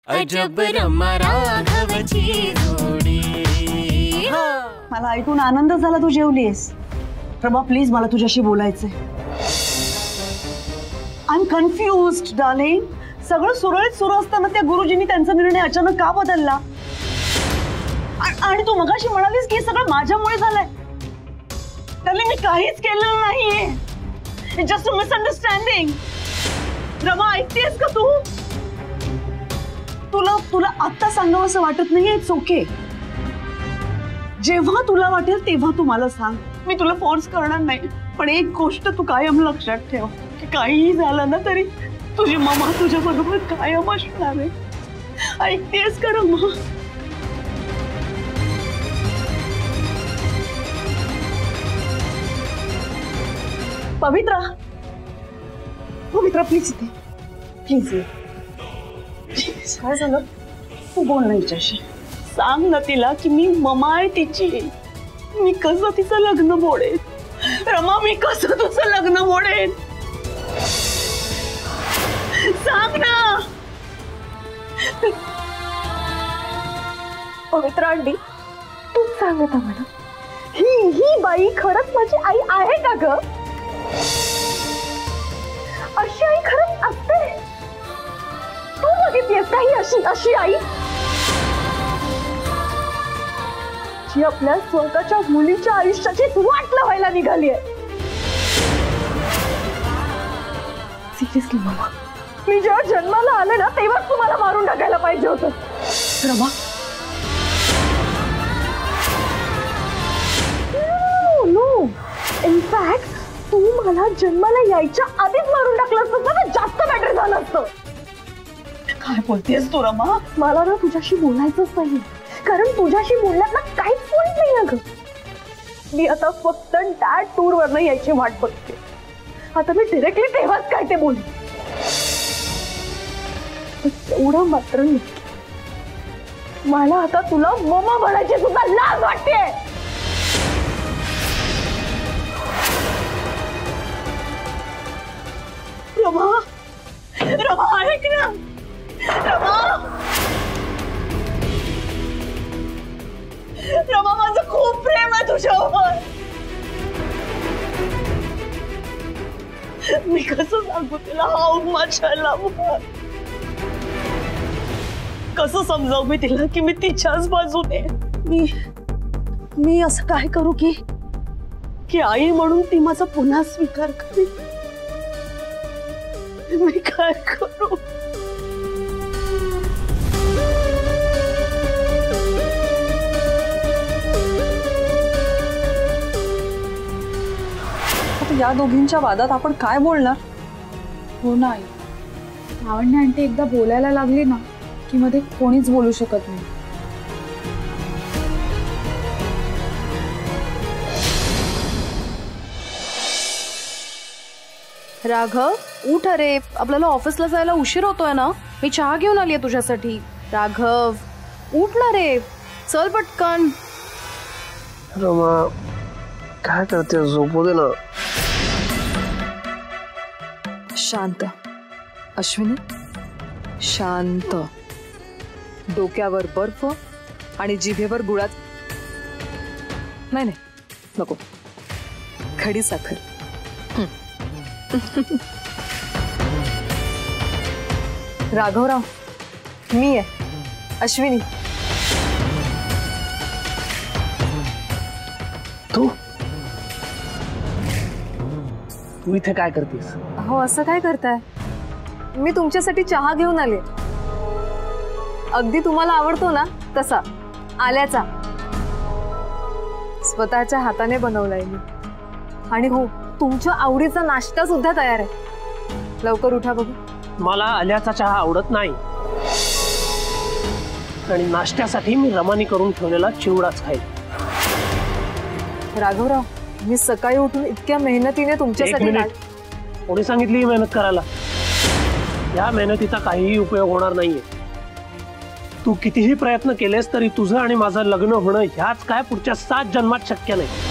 अजब रमा राघवची जोडी। मला ऐकून आनंद झाला तू जेवलीस। रमा प्लीज मला तुझ्याशी बोलायचंय। I am confused darling. सगळं सुरळीत सुरू असताना त्या गुरुजींनी त्यांचा निर्णय अचानक का बदलला? आणि तू मगाशी म्हणालीस की सगळं माझ्यामुळे झालंय। डार्लिंग मी काहीच केलेलं नाहीये। It's just a misunderstanding. Rama ऐकतेस का तू? तुला आता सांगावं असं वाटत नाहीये। It's okay. जेव्हा तुला वाटेल तेव्हा तू मला सांग। मी तुला फोर्स करणार नाही। पण एक गोष्ट तू कायम लक्षात ठेव की काहीही झालं ना तरी तुझी मम्मा तुझ्या बरोबर कायम असणार आहे। ऐकतेस का रमा? पवित्रा, पवित्रा प्लीज इथे, प्लीज ये। काय झालं? तू बोल ना हिच्याशी। सांग ना तिला की मी ममा आहे तिची। मी कसं तिचं लग्न मोडेन? रमा मी कसं तुझं लग्न मोडेन? सांग ना। पवित्रा आंटी तूच सांगत मला, ही बाई खरंच माझी आई आहे का ग? अशी आई खरंच असते? तू बघितलीस का ही अशी आई जी आपल्या स्वतःच्या मुलीच्या आयुष्याची वाट लावायला निघाली आहे? सिरियसली मामा, मी जेव्हा जन्माला आले ना तेव्हाच तुम्हाला मारून टाकायला पाहिजे होतं। रमा नो, इनफॅक्ट तू मला जन्माला यायच्या आधीच मारून टाकलं असतं तर जास्त बेटर झालं असतं। काय बोलतेस तू रमा? मला ना तुझ्याशी बोलायचंच नाही, कारण तुझ्याशी बोलण्यात ना काहीच पॉइंट नाही अगं। मी आता फक्त डॅड टूर वरनं यायची वाट बघते। आता मी डिरेक्टली तेव्हाच काय ते बोलू। एवढं मात्र नाही, मला आता तुला मम्मा म्हणायची सुद्धा लाज वाटते। रमा, रमा ऐक ना। रमा, रमा माझं खूप प्रेम आहे तुझ्यावर। मी कसं सांगू तिला how much I love her? कसं समजावू मी तिला की मी तिच्याच बाजूने? मी असं काय करू की आई म्हणून ती माझा पुन्हा स्वीकार करेल? मी काय करू? या दोघींच्या वादात आपण काय बोलणार? हो ना आई, लावण्य आंटी एकदा बोलायला लागली ना की मध्ये कोणीच बोलू शकत नाही। राघव उठ रे, आपल्याला ऑफिसला जायला उशीर होतोय ना। मी चहा घेऊन आलीये तुझ्यासाठी। राघव उठ ना रे, चल पटकन। रमा काय करते? झोपू दे ना। शांत अश्विनी, शांत। डोक्यावर बर्फ आणि जिभेवर गुळात नाही नको, खडी साखर। राघवराव मी आहे अश्विनी। तू इथे काय करतेस? हो असं काय करताय? मी तुमच्यासाठी चहा घेऊन आले, अगदी तुम्हाला आवडतो ना तसा, आल्याचा। स्वतःच्या हाताने बनवलाय मी। आणि हो, तुमच्या आवडीचा नाश्ता सुद्धा तयार आहे। लवकर उठा बघू। मला आल्याचा चहा आवडत नाही आणि नाश्त्यासाठी मी रमानी करून ठेवलेला चिवडाच खाईल। राघवराव मी सकाळी उठून इतक्या मेहनतीने तुमच्यासाठी कोणी सांगितली मेहनत करायला? या मेहनतीचा काहीही उपयोग होणार नाहीये। तू कितीही प्रयत्न केलेस तरी तुझं आणि माझं लग्न होणं ह्याच काय पुढच्या 7 जन्मात शक्य नाही।